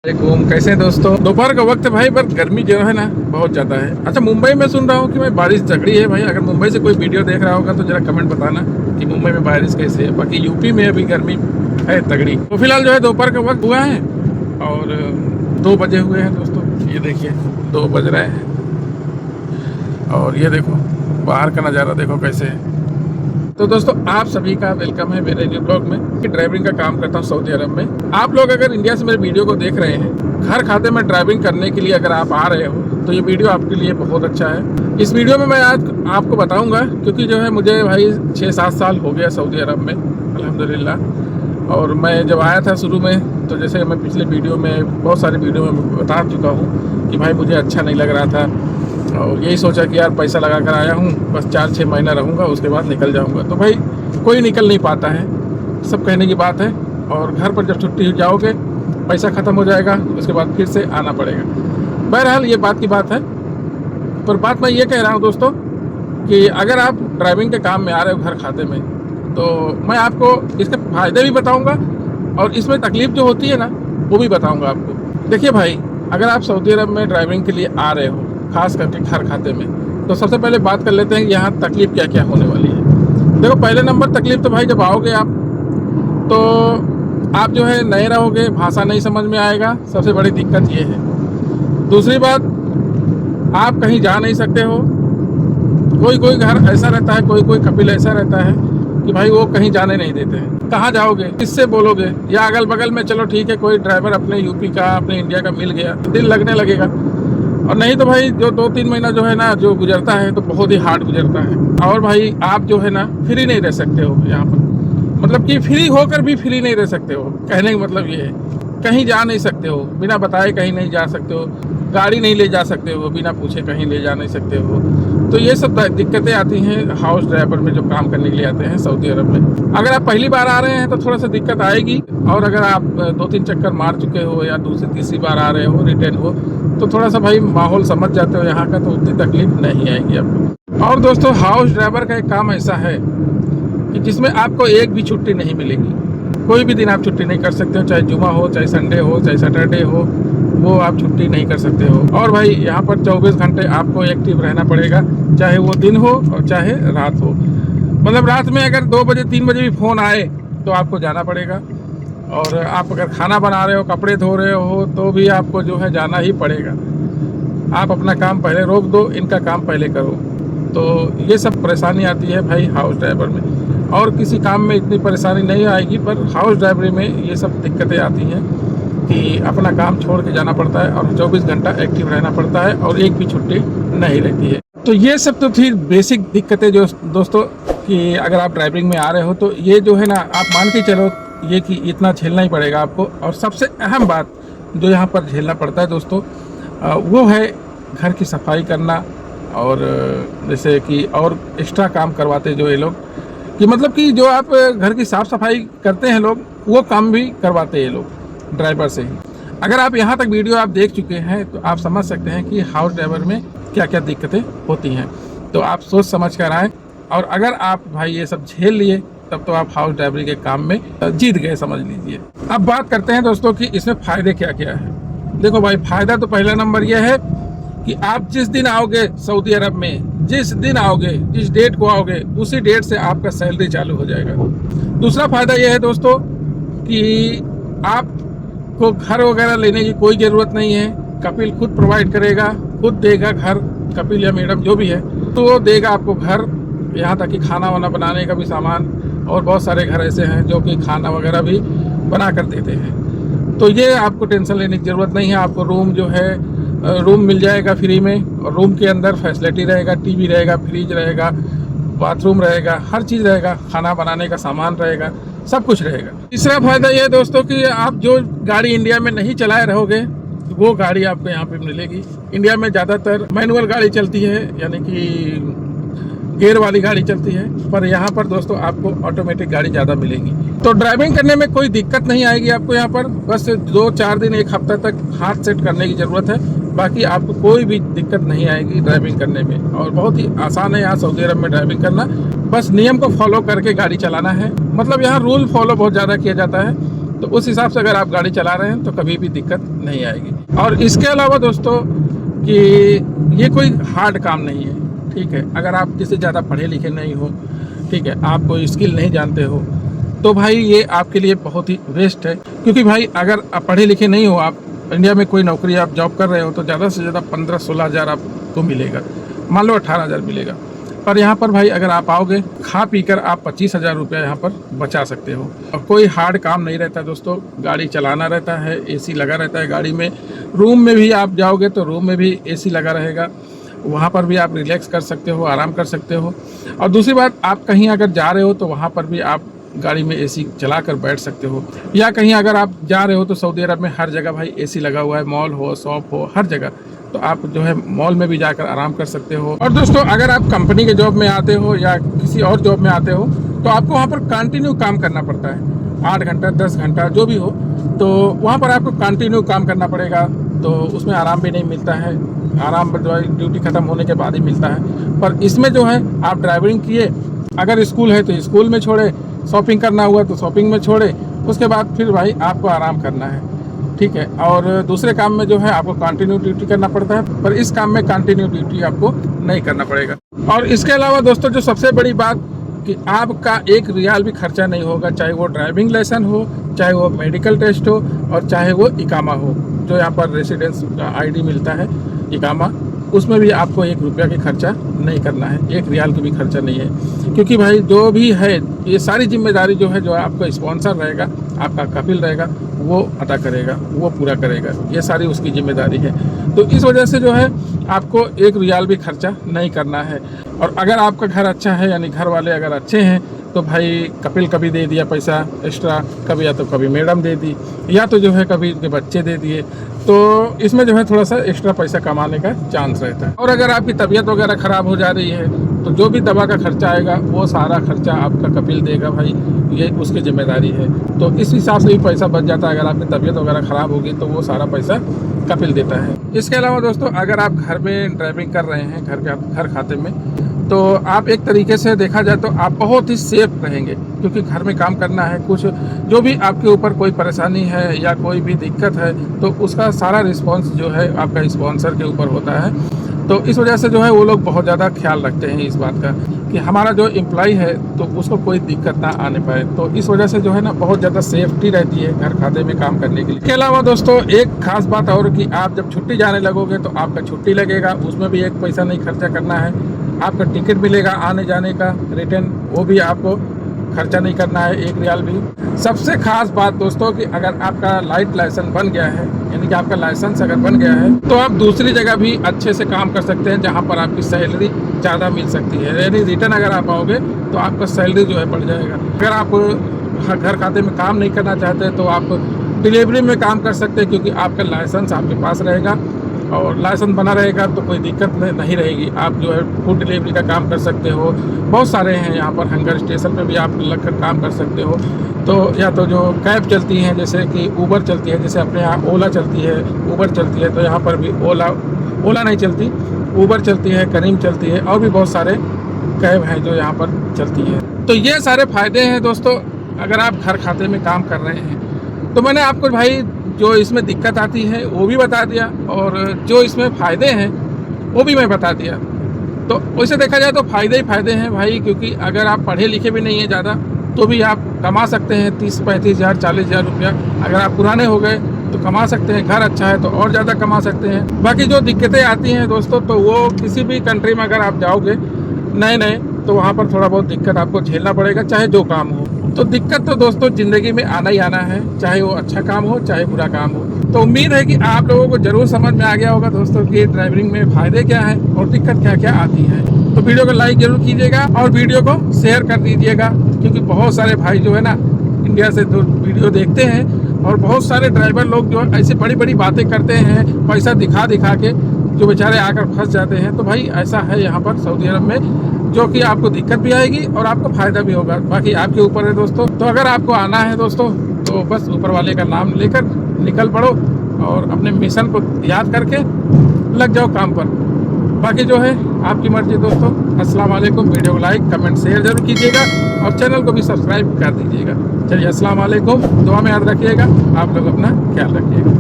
वालेकुम, कैसे हैं दोस्तों। दोपहर का वक्त है भाई, पर गर्मी जो है ना बहुत ज़्यादा है। अच्छा, मुंबई में सुन रहा हूँ कि भाई बारिश तगड़ी है। भाई अगर मुंबई से कोई वीडियो देख रहा होगा तो जरा कमेंट बताना कि मुंबई में बारिश कैसे है। बाकी यूपी में अभी गर्मी है तगड़ी। तो फिलहाल जो है दोपहर का वक्त हुआ है और 2 बजे हुए हैं दोस्तों। ये देखिए 2 बज रहे हैं और ये देखो बाहर का नज़ारा देखो कैसे है। तो दोस्तों आप सभी का वेलकम है मेरे न्यू ब्लॉग में। ड्राइविंग का काम करता हूँ सऊदी अरब में। आप लोग अगर इंडिया से मेरे वीडियो को देख रहे हैं, घर खाते में ड्राइविंग करने के लिए अगर आप आ रहे हो तो ये वीडियो आपके लिए बहुत अच्छा है। इस वीडियो में मैं आज आपको बताऊंगा, क्योंकि जो है मुझे भाई 6-7 साल हो गया सऊदी अरब में अल्हम्दुलिल्लाह। और मैं जब आया था शुरू में, तो जैसे मैं पिछले वीडियो में बहुत सारे वीडियो में बता चुका हूँ कि भाई मुझे अच्छा नहीं लग रहा था और यही सोचा कि यार पैसा लगा कर आया हूँ, बस 4-6 महीना रहूँगा, उसके बाद निकल जाऊँगा। तो भाई कोई निकल नहीं पाता है, सब कहने की बात है। और घर पर जब छुट्टी जाओगे पैसा ख़त्म हो जाएगा, उसके बाद फिर से आना पड़ेगा। बहरहाल ये बात की बात है। पर बात मैं ये कह रहा हूँ दोस्तों कि अगर आप ड्राइविंग के काम में आ रहे हो घर खाते में, तो मैं आपको इसके फ़ायदे भी बताऊँगा और इसमें तकलीफ़ जो होती है ना वो भी बताऊँगा आपको। देखिए भाई, अगर आप सऊदी अरब में ड्राइविंग के लिए आ रहे हो खास करके घर खाते में, तो सबसे पहले बात कर लेते हैं कि यहाँ तकलीफ़ क्या क्या होने वाली है। देखो, पहले नंबर तकलीफ़ तो भाई जब आओगे आप, तो आप जो है नए रहोगे, भाषा नहीं समझ में आएगा, सबसे बड़ी दिक्कत ये है। दूसरी बात, आप कहीं जा नहीं सकते हो। कोई कोई घर ऐसा रहता है, कोई कोई कपिल ऐसा रहता है कि भाई वो कहीं जाने नहीं देते हैं। कहाँ जाओगे, किससे बोलोगे? या अगल बगल में चलो ठीक है, कोई ड्राइवर अपने यूपी का अपने इंडिया का मिल गया, दिल लगने लगेगा। और नहीं तो भाई जो 2-3 महीना जो है ना जो गुजरता है तो बहुत ही हार्ड गुजरता है। और भाई आप जो है ना फ्री नहीं रह सकते हो यहाँ पर, मतलब कि फ्री होकर भी फ्री नहीं रह सकते हो। कहने का मतलब ये है, कहीं जा नहीं सकते हो, बिना बताए कहीं नहीं जा सकते हो, गाड़ी नहीं ले जा सकते हो, बिना पूछे कहीं ले जा नहीं सकते हो। तो ये सब दिक्कतें आती हैं हाउस ड्राइवर में जो काम करने के लिए आते हैं सऊदी अरब में। अगर आप पहली बार आ रहे हैं तो थोड़ा सा दिक्कत आएगी, और अगर आप 2-3 चक्कर मार चुके हो या दूसरी तीसरी बार आ रहे हो, रिटर्न हो, तो थोड़ा सा भाई माहौल समझ जाते हो यहाँ का, तो उतनी तकलीफ नहीं आएगी आपको। और दोस्तों हाउस ड्राइवर का एक काम ऐसा है कि जिसमें आपको एक भी छुट्टी नहीं मिलेगी। कोई भी दिन आप छुट्टी नहीं कर सकते हो, चाहे जुमा हो, चाहे संडे हो, चाहे सैटरडे हो, वो आप छुट्टी नहीं कर सकते हो। और भाई यहाँ पर 24 घंटे आपको एक्टिव रहना पड़ेगा, चाहे वो दिन हो और चाहे रात हो। मतलब रात में अगर 2 बजे 3 बजे भी फ़ोन आए तो आपको जाना पड़ेगा। और आप अगर खाना बना रहे हो, कपड़े धो रहे हो, तो भी आपको जो है जाना ही पड़ेगा। आप अपना काम पहले रोक दो, इनका काम पहले करो। तो ये सब परेशानी आती है भाई हाउस ड्राइवर में। और किसी काम में इतनी परेशानी नहीं आएगी, पर हाउस ड्राइवरी में ये सब दिक्कतें आती हैं कि अपना काम छोड़ के जाना पड़ता है और 24 घंटा एक्टिव रहना पड़ता है और एक भी छुट्टी नहीं रहती है। तो ये सब तो थी बेसिक दिक्कतें जो दोस्तों, कि अगर आप ड्राइविंग में आ रहे हो तो ये जो है ना आप मान के चलो ये कि इतना झेलना ही पड़ेगा आपको। और सबसे अहम बात जो यहाँ पर झेलना पड़ता है दोस्तों, वो है घर की सफाई करना। और जैसे कि और एक्स्ट्रा काम करवाते जो ये लोग, कि मतलब कि जो आप घर की साफ़ सफाई करते हैं लोग, वो काम भी करवाते हैं ये लोग ड्राइवर से ही। अगर आप यहाँ तक वीडियो आप देख चुके हैं तो आप समझ सकते हैं कि हाउस ड्राइवर में क्या क्या दिक्कतें होती हैं। तो आप सोच समझ कर आएँ, और अगर आप भाई ये सब झेल लिए तब तो आप हाउस ड्राइवरी के काम में जीत गए समझ लीजिए। अब बात करते हैं दोस्तों कि इसमें फ़ायदे क्या क्या है। देखो भाई, फ़ायदा तो पहला नंबर यह है कि आप जिस दिन आओगे सऊदी अरब में, जिस दिन आओगे, जिस डेट को आओगे, उसी डेट से आपका सैलरी चालू हो जाएगा। दूसरा फ़ायदा यह है दोस्तों कि आपको घर वगैरह लेने की कोई ज़रूरत नहीं है। कपिल खुद प्रोवाइड करेगा, खुद देगा घर, कपिल या मैडम जो भी है, तो वो देगा आपको घर। यहाँ तक कि खाना वाना बनाने का भी सामान, और बहुत सारे घर ऐसे हैं जो कि खाना वगैरह भी बना कर देते हैं। तो ये आपको टेंशन लेने की ज़रूरत नहीं है। आपको रूम जो है रूम मिल जाएगा फ्री में, और रूम के अंदर फैसिलिटी रहेगा, टीवी रहेगा, फ्रिज रहेगा, बाथरूम रहेगा, हर चीज़ रहेगा, खाना बनाने का सामान रहेगा, सब कुछ रहेगा। तीसरा फ़ायदा ये है दोस्तों कि आप जो गाड़ी इंडिया में नहीं चलाए रहोगे वो गाड़ी आपको यहाँ पे मिलेगी। इंडिया में ज़्यादातर मैनुअल गाड़ी चलती है, यानी कि गियर वाली गाड़ी चलती है, पर यहाँ पर दोस्तों आपको ऑटोमेटिक गाड़ी ज़्यादा मिलेगी। तो ड्राइविंग करने में कोई दिक्कत नहीं आएगी आपको यहाँ पर। बस 2-4 दिन 1 हफ्ता तक हाथ सेट करने की ज़रूरत है, बाकी आपको कोई भी दिक्कत नहीं आएगी ड्राइविंग करने में। और बहुत ही आसान है यहाँ सऊदी अरब में ड्राइविंग करना। बस नियम को फॉलो करके गाड़ी चलाना है। मतलब यहाँ रूल फॉलो बहुत ज़्यादा किया जाता है तो उस हिसाब से अगर आप गाड़ी चला रहे हैं तो कभी भी दिक्कत नहीं आएगी। और इसके अलावा दोस्तों कि ये कोई हार्ड काम नहीं है, ठीक है। अगर आप किसी ज़्यादा पढ़े लिखे नहीं हो, ठीक है, आप कोई स्किल नहीं जानते हो, तो भाई ये आपके लिए बहुत ही बेस्ट है। क्योंकि भाई अगर आप पढ़े लिखे नहीं हो, आप इंडिया में कोई नौकरी आप जॉब कर रहे हो, तो ज़्यादा से ज़्यादा 15-16 हज़ार आपको मिलेगा, मान लो 18 हज़ार मिलेगा। पर यहाँ पर भाई अगर आप आओगे, खा पी कर आप 25 हज़ार रुपया यहाँ पर बचा सकते हो। और कोई हार्ड काम नहीं रहता दोस्तों, गाड़ी चलाना रहता है, एसी लगा रहता है गाड़ी में। रूम में भी आप जाओगे तो रूम में भी एसी लगा रहेगा, वहाँ पर भी आप रिलैक्स कर सकते हो, आराम कर सकते हो। और दूसरी बात, आप कहीं अगर जा रहे हो तो वहाँ पर भी आप गाड़ी में एसी चला कर बैठ सकते हो। या कहीं अगर आप जा रहे हो तो सऊदी अरब में हर जगह भाई एसी लगा हुआ है, मॉल हो, शॉप हो, हर जगह। तो आप जो है मॉल में भी जाकर आराम कर सकते हो। और दोस्तों अगर आप कंपनी के जॉब में आते हो या किसी और जॉब में आते हो तो आपको वहाँ पर कंटिन्यू काम करना पड़ता है, 8 घंटा 10 घंटा जो भी हो, तो वहाँ पर आपको कंटिन्यू काम करना पड़ेगा। तो उसमें आराम भी नहीं मिलता है, आराम ड्यूटी ख़त्म होने के बाद ही मिलता है। पर इसमें जो है आप ड्राइविंग किए, अगर स्कूल है तो स्कूल में छोड़े, शॉपिंग करना हुआ तो शॉपिंग में छोड़े, उसके बाद फिर भाई आपको आराम करना है, ठीक है। और दूसरे काम में जो है आपको कंटिन्यू ड्यूटी करना पड़ता है, पर इस काम में कंटिन्यू ड्यूटी आपको नहीं करना पड़ेगा। और इसके अलावा दोस्तों जो सबसे बड़ी बात कि आपका 1 रियाल भी खर्चा नहीं होगा, चाहे वो ड्राइविंग लाइसेंस हो, चाहे वो मेडिकल टेस्ट हो, और चाहे वो इकामा हो, जो यहाँ पर रेसिडेंस का आईडी मिलता है इकामा, उसमें भी आपको 1 रुपया की खर्चा नहीं करना है, 1 रियाल की भी खर्चा नहीं है। क्योंकि भाई जो भी है ये सारी जिम्मेदारी जो है, जो आपका स्पॉन्सर रहेगा, आपका कपिल रहेगा, वो अदा करेगा, वो पूरा करेगा, ये सारी उसकी जिम्मेदारी है। तो इस वजह से जो है आपको 1 रियाल भी खर्चा नहीं करना है। और अगर आपका घर अच्छा है, यानी घर वाले अगर अच्छे हैं, तो भाई कपिल कभी दे दिया पैसा एक्स्ट्रा, कभी या तो कभी मैडम दे दी, या तो जो है कभी उनके बच्चे दे दिए, तो इसमें जो है थोड़ा सा एक्स्ट्रा पैसा कमाने का चांस रहता है। और अगर आपकी तबीयत वगैरह ख़राब हो जा रही है तो जो भी दवा का खर्चा आएगा वो सारा खर्चा आपका कपिल देगा भाई, ये उसकी जिम्मेदारी है। तो इस हिसाब से भी पैसा बच जाता है। अगर आपकी तबीयत वगैरह ख़राब होगी तो वो सारा पैसा कपिल देता है। इसके अलावा दोस्तों अगर आप घर में ड्राइविंग कर रहे हैं, घर खाते में, तो आप एक तरीके से देखा जाए तो आप बहुत ही सेफ रहेंगे। क्योंकि घर में काम करना है, कुछ जो भी आपके ऊपर कोई परेशानी है या कोई भी दिक्कत है तो उसका सारा रिस्पांस जो है आपका स्पॉन्सर के ऊपर होता है। तो इस वजह से जो है वो लोग बहुत ज़्यादा ख्याल रखते हैं इस बात का कि हमारा जो एम्प्लॉय है तो उसको कोई दिक्कत ना आने पाए। तो इस वजह से जो है ना बहुत ज़्यादा सेफ्टी रहती है घर खाते में काम करने के लिए। इसके अलावा दोस्तों एक खास बात और कि आप जब छुट्टी जाने लगोगे तो आपका छुट्टी लगेगा, उसमें भी 1 पैसा नहीं खर्चा करना है। आपका टिकट मिलेगा आने जाने का रिटर्न, वो भी आपको खर्चा नहीं करना है 1 रियाल भी। सबसे खास बात दोस्तों कि अगर आपका लाइट लाइसेंस बन गया है, यानी कि आपका लाइसेंस अगर बन गया है, तो आप दूसरी जगह भी अच्छे से काम कर सकते हैं जहां पर आपकी सैलरी ज़्यादा मिल सकती है। यानी रिटर्न अगर आप आओगे तो आपका सैलरी जो है बढ़ जाएगा। अगर आप घर खाते में काम नहीं करना चाहते तो आप डिलीवरी में काम कर सकते हैं, क्योंकि आपका लाइसेंस आपके पास रहेगा और लाइसेंस बना रहेगा तो कोई दिक्कत नहीं रहेगी। आप जो है फूड डिलीवरी का काम कर सकते हो, बहुत सारे हैं यहाँ पर। हंगर स्टेशन पे भी आप लग कर काम कर सकते हो। तो या तो जो कैब चलती हैं जैसे कि ऊबर चलती है, जैसे अपने यहाँ ओला चलती है, ऊबर चलती है, तो यहाँ पर भी ओला नहीं चलती, ऊबर चलती है, करीम चलती है, और भी बहुत सारे कैब हैं जो यहाँ पर चलती है। तो ये सारे फ़ायदे हैं दोस्तों अगर आप घर खाते में काम कर रहे हैं। तो मैंने आपको भाई जो इसमें दिक्कत आती है वो भी बता दिया, और जो इसमें फ़ायदे हैं वो भी मैं बता दिया। तो वैसे देखा जाए तो फ़ायदे ही फ़ायदे हैं भाई, क्योंकि अगर आप पढ़े लिखे भी नहीं हैं ज़्यादा तो भी आप कमा सकते हैं 30-35 हज़ार 40 हज़ार रुपया। अगर आप पुराने हो गए तो कमा सकते हैं, घर अच्छा है तो और ज़्यादा कमा सकते हैं। बाकी जो दिक्कतें आती हैं दोस्तों, तो वो किसी भी कंट्री में अगर आप जाओगे नए तो वहाँ पर थोड़ा बहुत दिक्कत आपको झेलना पड़ेगा, चाहे जो काम हो। तो दिक्कत तो दोस्तों ज़िंदगी में आना ही आना है, चाहे वो अच्छा काम हो चाहे बुरा काम हो। तो उम्मीद है कि आप लोगों को ज़रूर समझ में आ गया होगा दोस्तों कि ड्राइविंग में फ़ायदे क्या हैं और दिक्कत क्या क्या आती है। तो वीडियो को लाइक जरूर कीजिएगा और वीडियो को शेयर कर दीजिएगा, क्योंकि बहुत सारे भाई जो है ना इंडिया से तो वीडियो देखते हैं, और बहुत सारे ड्राइवर लोग जो है ऐसी बड़ी बड़ी बातें करते हैं पैसा दिखा दिखा के, जो बेचारे आकर फंस जाते हैं। तो भाई ऐसा है यहाँ पर सऊदी अरब में, जो कि आपको दिक्कत भी आएगी और आपको फ़ायदा भी होगा। बाकी आपके ऊपर है दोस्तों। तो अगर आपको आना है दोस्तों तो बस ऊपर वाले का नाम लेकर निकल पड़ो और अपने मिशन को याद करके लग जाओ काम पर। बाकी जो है आपकी मर्जी दोस्तों। अस्सलाम वालेकुम। वीडियो को लाइक कमेंट शेयर जरूर कीजिएगा और चैनल को भी सब्सक्राइब कर दीजिएगा। चलिए अस्सलाम वालेकुम। दुआ में याद रखिएगा। आप लोग अपना ख्याल रखिएगा।